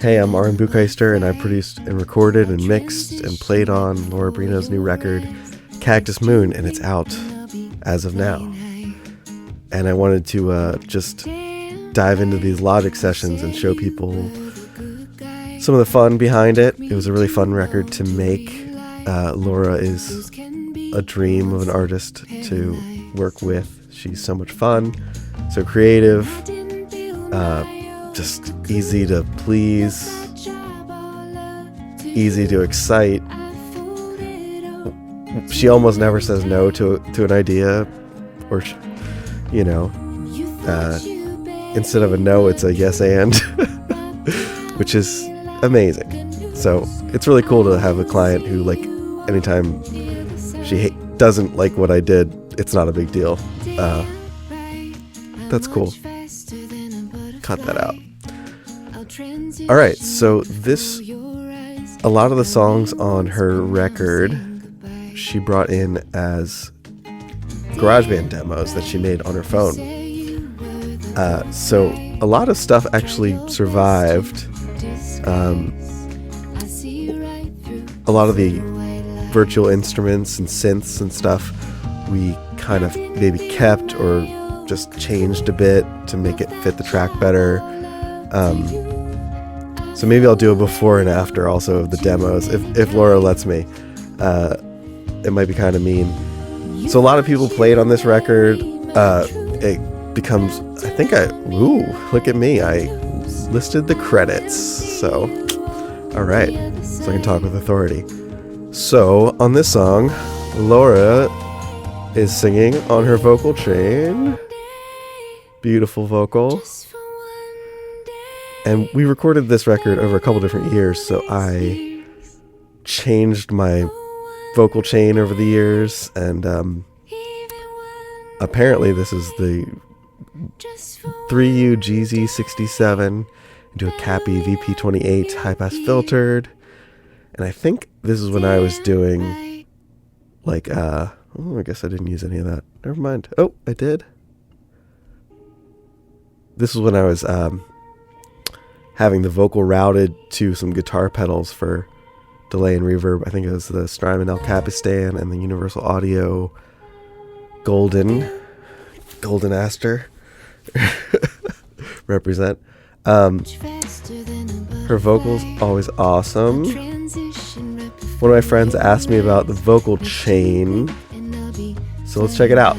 Hey, I'm Aaron Bucheister, and I produced and recorded and mixed and played on Laura Brino's new record, Cactus Moon, and it's out as of now. And I wanted to just dive into these Logic sessions and show people some of the fun behind it. It was a really fun record to make. Laura is a dream of an artist to work with. She's so much fun, so creative, just easy to please, easy to excite. She almost never says no to an idea, or instead of a no, it's a yes and, which is amazing. So it's really cool to have a client who, like, anytime she doesn't like what I did, it's not a big deal. That's cool. Cut that out. Alright, so a lot of the songs on her record she brought in as GarageBand demos that she made on her phone. So a lot of stuff actually survived. A lot of the virtual instruments and synths and stuff we kind of maybe kept or just changed a bit to make it fit the track better. So maybe I'll do a before and after also of the demos if Laura lets me. It might be kind of mean. So a lot of people played on this record. It becomes, look at me, I listed the credits. So alright, so I can talk with authority. So on this song, Laura is singing on her vocal chain. Beautiful vocal. And we recorded this record over a couple different years, so I changed my vocal chain over the years, and apparently this is the 3U GZ67 into a Cappy VP28 high-pass filtered. And I think this is when I was doing, I guess I didn't use any of that. Never mind. Oh, I did. This is when I was having the vocal routed to some guitar pedals for delay and reverb. I think it was the Strymon El Capistan and the Universal Audio Golden Aster represent. Her vocals always awesome. One of my friends asked me about the vocal chain, so let's check it out.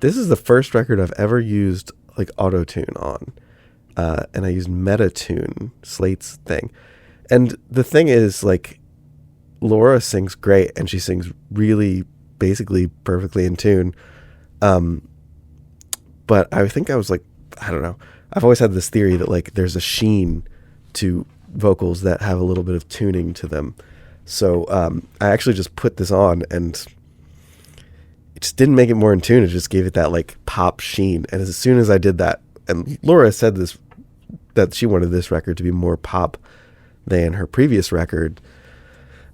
This is the first record I've ever used auto-tune on, and I used Metatune, Slate's thing. And the thing is, Laura sings great, and she sings really basically perfectly in tune. But I think I was I don't know. I've always had this theory that there's a sheen to vocals that have a little bit of tuning to them. So I actually just put this on, and it just didn't make it more in tune. It just gave it that pop sheen. And as soon as I did that, and Laura said that she wanted this record to be more pop than her previous record.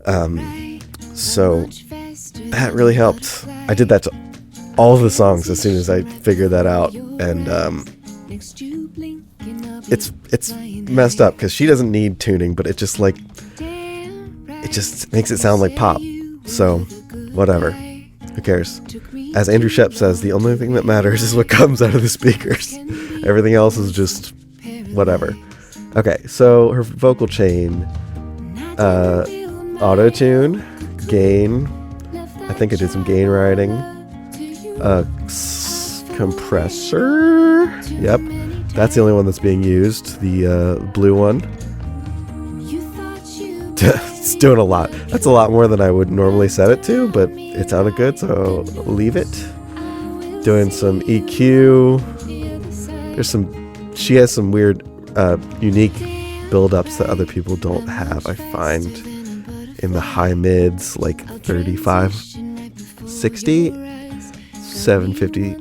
So that really helped. I did that to all the songs as soon as I figured that out. And it's messed up because she doesn't need tuning, but it just makes it sound like pop. So whatever. Who cares? As Andrew Shep says, the only thing that matters is what comes out of the speakers. Everything else is just whatever. Okay, so her vocal chain, auto-tune, gain, I think I did some gain writing, compressor, yep, that's the only one that's being used, the blue one. It's doing a lot. That's a lot more than I would normally set it to, but it sounded good, so I'll leave it. Doing some EQ. She has some weird, unique build-ups that other people don't have, I find, in the high mids, 35, 60, 750,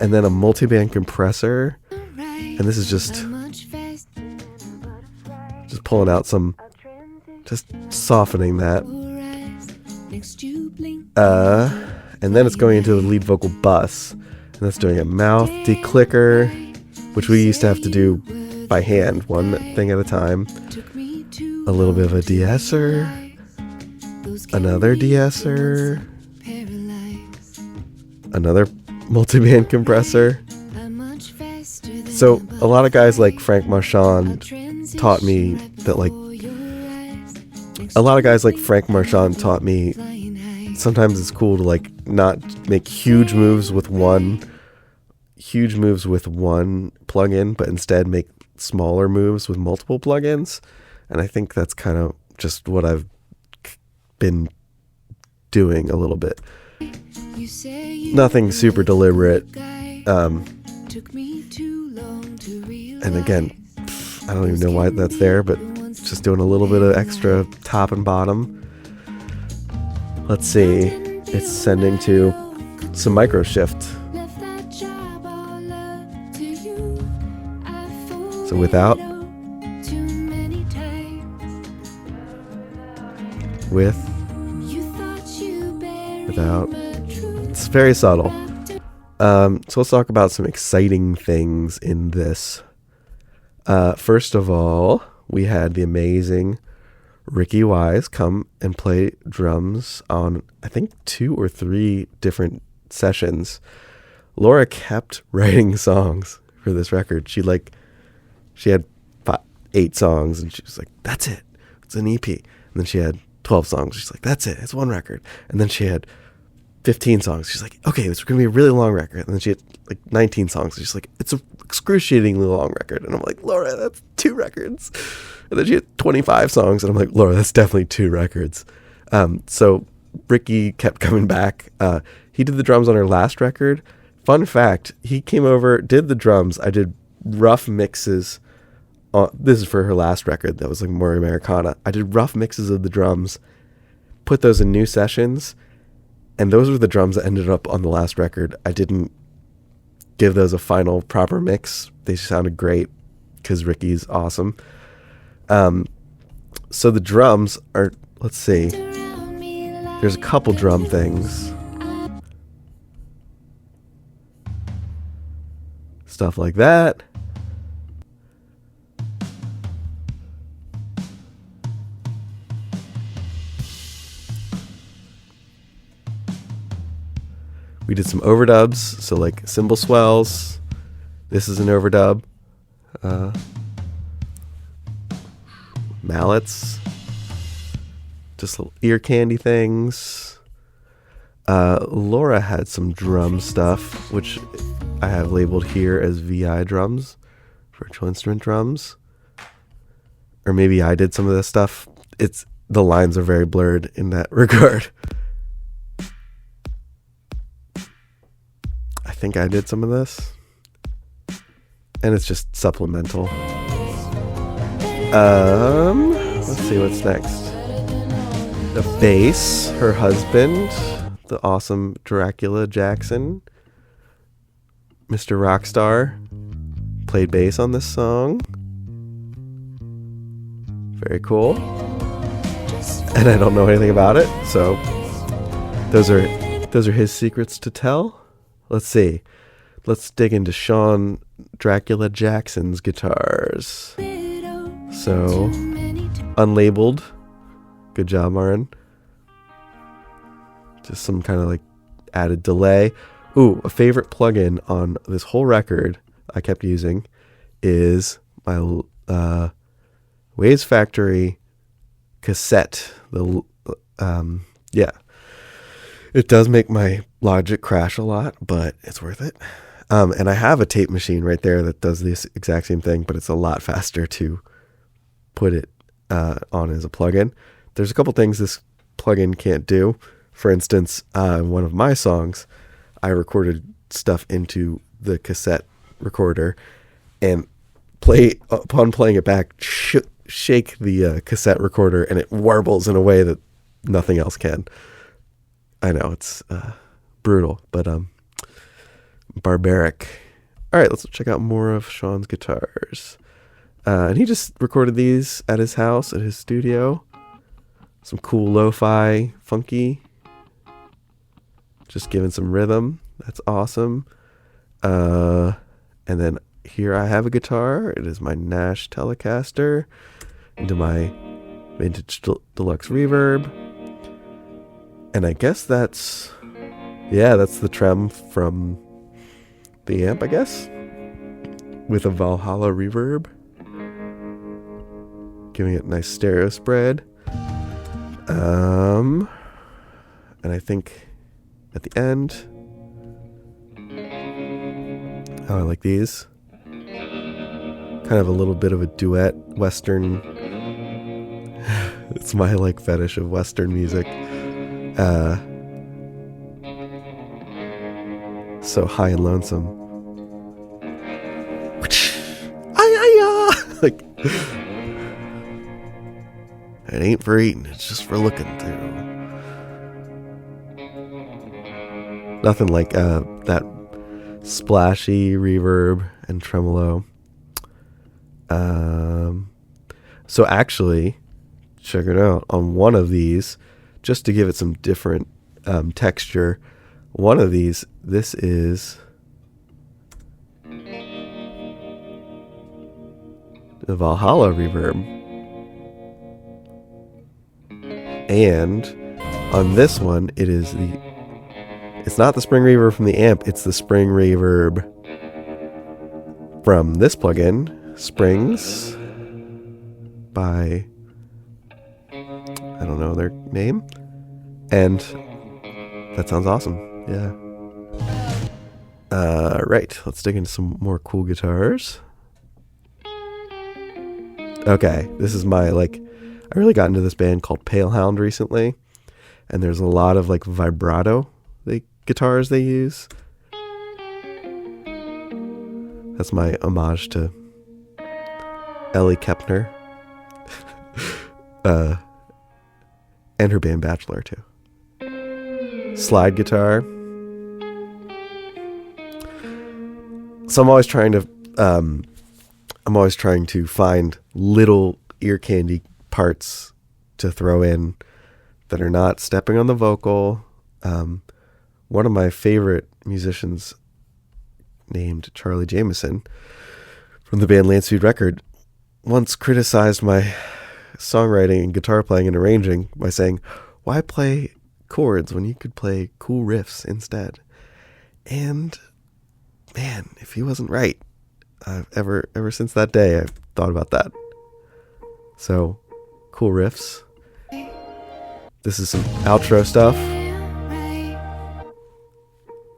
and then a multiband compressor, and this is just pulling out just softening that, and then it's going into the lead vocal bus, and that's doing a mouth declicker, which we used to have to do by hand, one thing at a time. A little bit of a de-esser, another de-esser, another multiband compressor. So a lot of guys like Frank Marchand taught me that, like, sometimes it's cool to, like, not make huge moves with one plugin, but instead make smaller moves with multiple plugins. And I think that's kind of just what I've been doing a little bit. Nothing super deliberate. And again, I don't even know why that's there, but just doing a little bit of extra top and bottom. Let's see. It's sending to some micro shift. So without, without. It's very subtle. So let's talk about some exciting things in this. First of all, we had the amazing Ricky Wise come and play drums on, I think, 2 or 3 different sessions. Laura kept writing songs for this record. She had 8 songs, and she was like, that's it. It's an EP. And then she had 12 songs. She's like, that's it. It's one record. And then she had 15 songs. She's like, okay, it's going to be a really long record. And then she had like 19 songs. She's like, it's an excruciatingly long record. And I'm like, Laura, that's 2 records. And then she had 25 songs. And I'm like, Laura, that's definitely 2 records. So Ricky kept coming back. He did the drums on her last record. Fun fact, he came over, did the drums. I did rough mixes. This is for her last record. That was like more Americana. I did rough mixes of the drums, put those in new sessions. And those were the drums that ended up on the last record. I didn't give those a final proper mix. They sounded great because Ricky's awesome. So the drums are, let's see. There's a couple drum things. Stuff like that. We did some overdubs, so like cymbal swells. This is an overdub. Mallets. Just little ear candy things. Laura had some drum stuff, which I have labeled here as VI drums, virtual instrument drums. Or maybe I did some of this stuff. The lines are very blurred in that regard. I think I did some of this, and it's just supplemental. Let's see what's next. The bass, her husband, the awesome Dracula Jackson, Mr. Rockstar, played bass on this song. Very cool. And I don't know anything about it, so those are his secrets to tell. Let's see. Let's dig into Sean Dracula Jackson's guitars. So, unlabeled. Good job, Marin. Just some kind of like added delay. Ooh, a favorite plugin on this whole record I kept using is my Waves Factory cassette. It does make my Logic crash a lot, but it's worth it. And I have a tape machine right there that does this exact same thing, but it's a lot faster to put it on as a plugin. There's a couple things this plugin can't do. For instance, one of my songs, I recorded stuff into the cassette recorder, and upon playing it back, shake the cassette recorder, and it warbles in a way that nothing else can. I know, it's brutal, but barbaric. All right, let's check out more of Sean's guitars. And he just recorded these at his house, at his studio. Some cool lo-fi, funky. Just giving some rhythm. That's awesome. And then here I have a guitar. It is my Nash Telecaster into my vintage deluxe reverb. And I guess that's the trem from the amp, I guess, with a Valhalla reverb, giving it a nice stereo spread. And I think at the end, oh, I like these. Kind of a little bit of a duet Western. It's my like fetish of Western music. So high and lonesome. Like, it ain't for eating, it's just for looking through. Nothing like that splashy reverb and tremolo. So actually, check it out. On one of these, just to give it some different texture, one of these, this is the Valhalla reverb. And on this one, it's not the spring reverb from the amp, it's the spring reverb from this plugin, Springs, by, I don't know their name. And that sounds awesome. Yeah. Right. Let's dig into some more cool guitars. Okay. This is my, I really got into this band called Palehound recently. And there's a lot of, vibrato guitars they use. That's my homage to Ellie Kepner. And her band Bachelor, too. Slide guitar. So I'm always trying to find little ear candy parts to throw in that are not stepping on the vocal. One of my favorite musicians, named Charlie Jameson, from the band Lancewood Record, once criticized my songwriting and guitar playing and arranging by saying, "Why play chords when you could play cool riffs instead?" And man, if he wasn't right, ever since that day, I've thought about that. So, cool riffs. This is some outro stuff.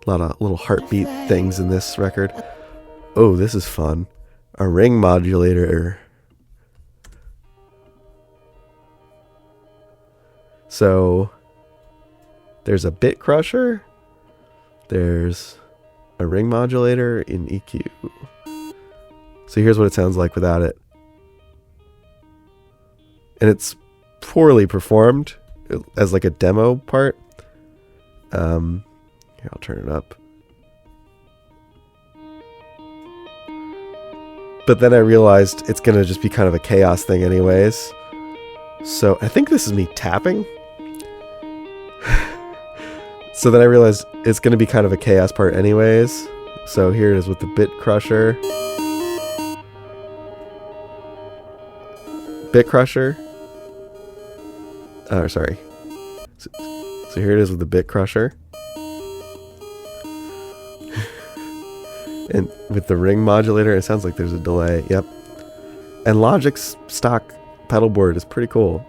A lot of little heartbeat things in this record. Oh, this is fun. A ring modulator. So, there's a bit crusher. There's a ring modulator in EQ. So here's what it sounds like without it. And it's poorly performed as a demo part. Here, I'll turn it up. But then I realized it's going to just be kind of a chaos thing anyways. So I think this is me tapping. So then I realized it's going to be kind of a chaos part anyways. So here it is with the bit crusher. Bit crusher. Oh, sorry. So here it is with the bit crusher. And with the ring modulator, it sounds like there's a delay. Yep. And Logic's stock pedal board is pretty cool.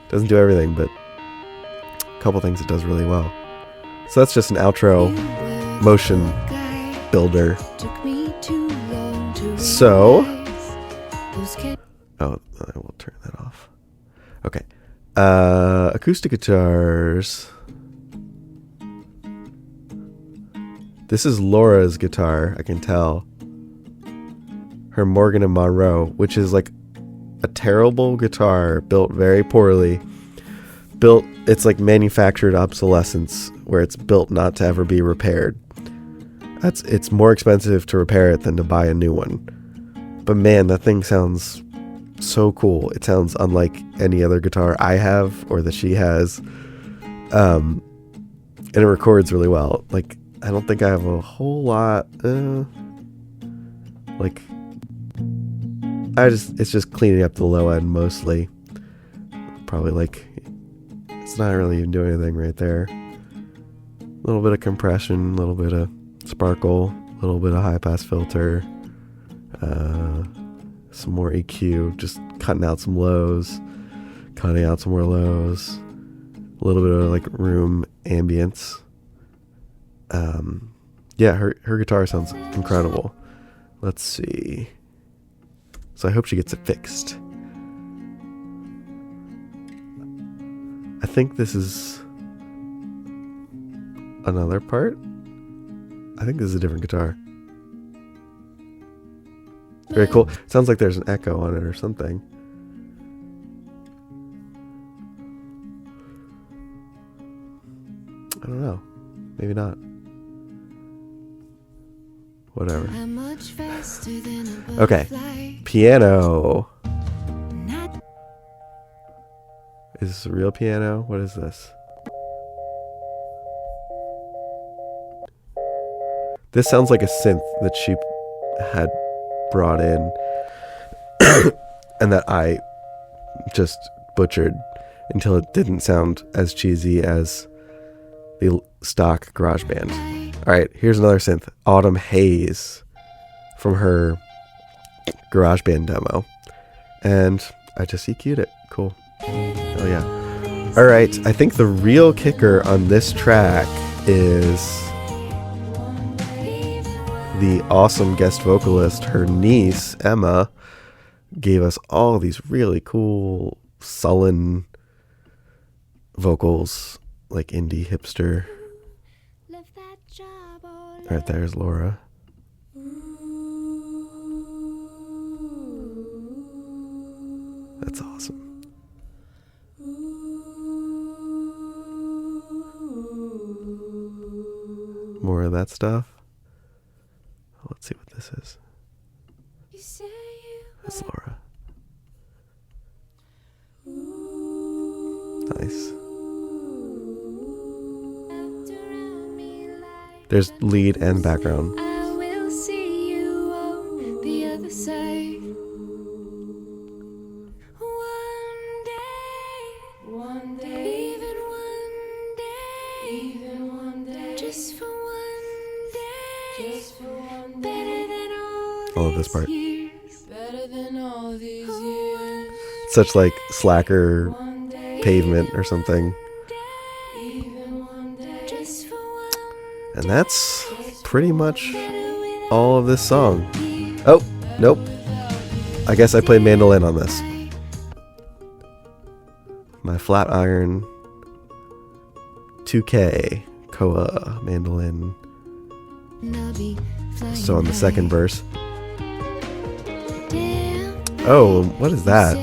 Doesn't do everything, but a couple things it does really well. So that's just an outro motion builder. So, oh, I will turn that off. Okay. Acoustic guitars. This is Laura's guitar, I can tell. Her Morgan and Monroe, which is a terrible guitar built very poorly. It's like manufactured obsolescence, where it's built not to ever be repaired. It's more expensive to repair it than to buy a new one. But man, that thing sounds so cool. It sounds unlike any other guitar I have or that she has. And it records really well. I don't think I have a whole lot. Like, it's just cleaning up the low end mostly. Probably like, it's not really even doing anything right there. A little bit of compression, a little bit of sparkle, a little bit of high pass filter, some more EQ, just cutting out some lows, cutting out some more lows, a little bit of like room ambience. Yeah, her guitar sounds incredible. Let's see. So I hope she gets it fixed. I think this is another part. I think this is a different guitar. Very cool. Sounds like there's an echo on it or something. I don't know. Maybe not. Whatever. Okay. Piano. Is this a real piano? What is this? This sounds like a synth that she had brought in and that I just butchered until it didn't sound as cheesy as the stock GarageBand. Alright, here's another synth. Autumn Haze from her GarageBand demo. And I just EQ'd it. Cool. Oh yeah. Alright, I think the real kicker on this track is the awesome guest vocalist, her niece, Emma, gave us all these really cool, sullen vocals, like indie hipster. Right there's Laura. That's awesome. More of that stuff. Let's see what this is. That's Laura. Nice. There's lead and background. I will see you on the other side. One day, even one day, just for one day, better than all Love this part. years, better than all these years. Such like Slacker Pavement or something. And that's pretty much all of this song. Oh, nope. I guess I played mandolin on this. My flat iron 2K Koa mandolin. So on the second verse. Oh, what is that?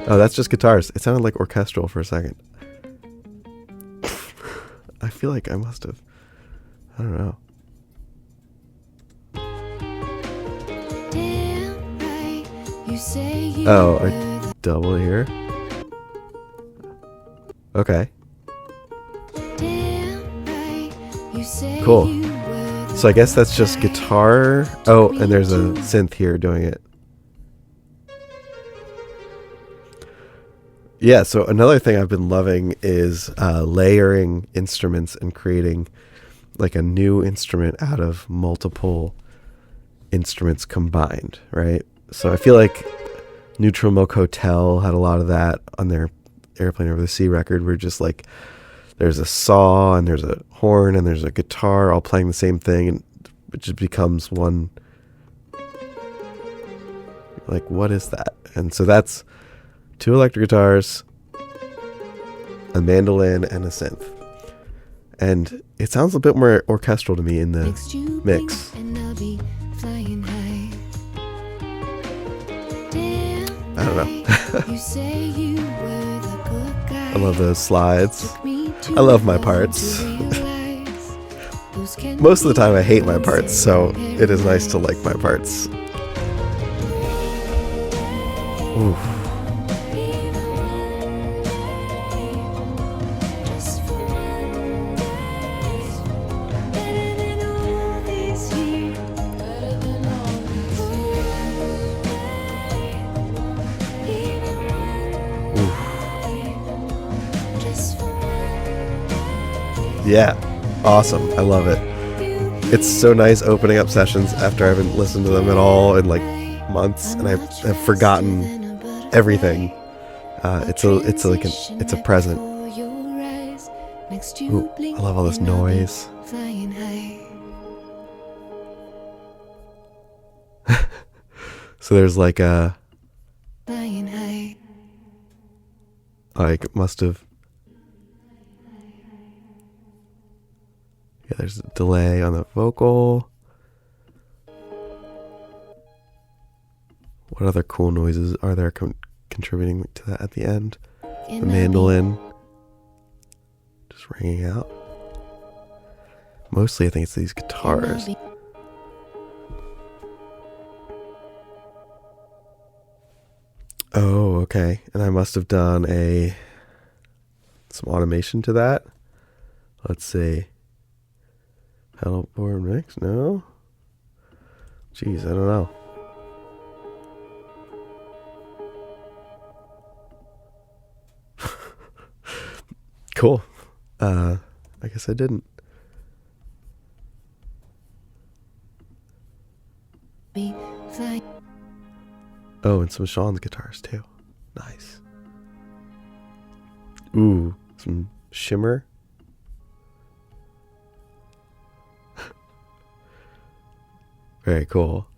Oh, that's just guitars. It sounded like orchestral for a second. I feel like I must have. I don't know. Oh, a double here. Okay. Cool. So I guess that's just guitar. Oh, and there's a synth here doing it. Yeah, so another thing I've been loving is layering instruments and creating like a new instrument out of multiple instruments combined, right? So I feel like Neutral Milk Hotel had a lot of that on their Airplane Over the Sea record, where just like there's a saw and there's a horn and there's a guitar all playing the same thing, and it just becomes one. Like, what is that? And so that's 2 electric guitars, a mandolin, and a synth. And it sounds a bit more orchestral to me in the mix. I don't know. I love those slides. I love my parts. Most of the time I hate my parts, so it is nice to like my parts. Oof. Yeah, awesome. I love it. It's so nice opening up sessions after I haven't listened to them at all in like months, and I've forgotten everything. It's a present. Ooh, I love all this noise. So there's like a must have. Yeah, there's a delay on the vocal. What other cool noises are there contributing to that at the end? The mandolin just ringing out. Mostly I think it's these guitars. Oh, okay. And I must have done some automation to that. Let's see. Pedalboard mix? No? Jeez, I don't know. Cool. I guess I didn't. Oh, and some Sean's guitars too. Nice. Ooh, some shimmer. Very cool.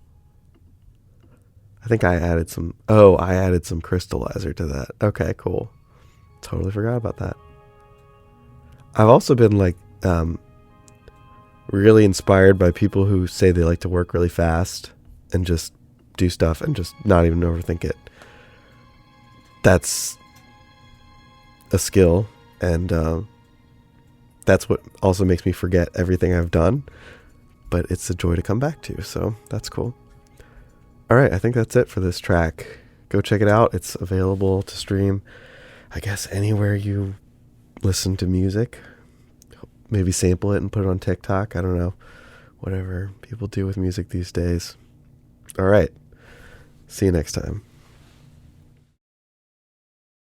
I think I added some crystallizer to that. Okay, cool. Totally forgot about that. I've also been like really inspired by people who say they like to work really fast and just do stuff and just not even overthink it. That's a skill, and that's what also makes me forget everything I've done, but it's a joy to come back to, so that's cool. All right, I think that's it for this track. Go check it out. It's available to stream, I guess, anywhere you listen to music. Maybe sample it and put it on TikTok. I don't know. Whatever people do with music these days. All right. See you next time.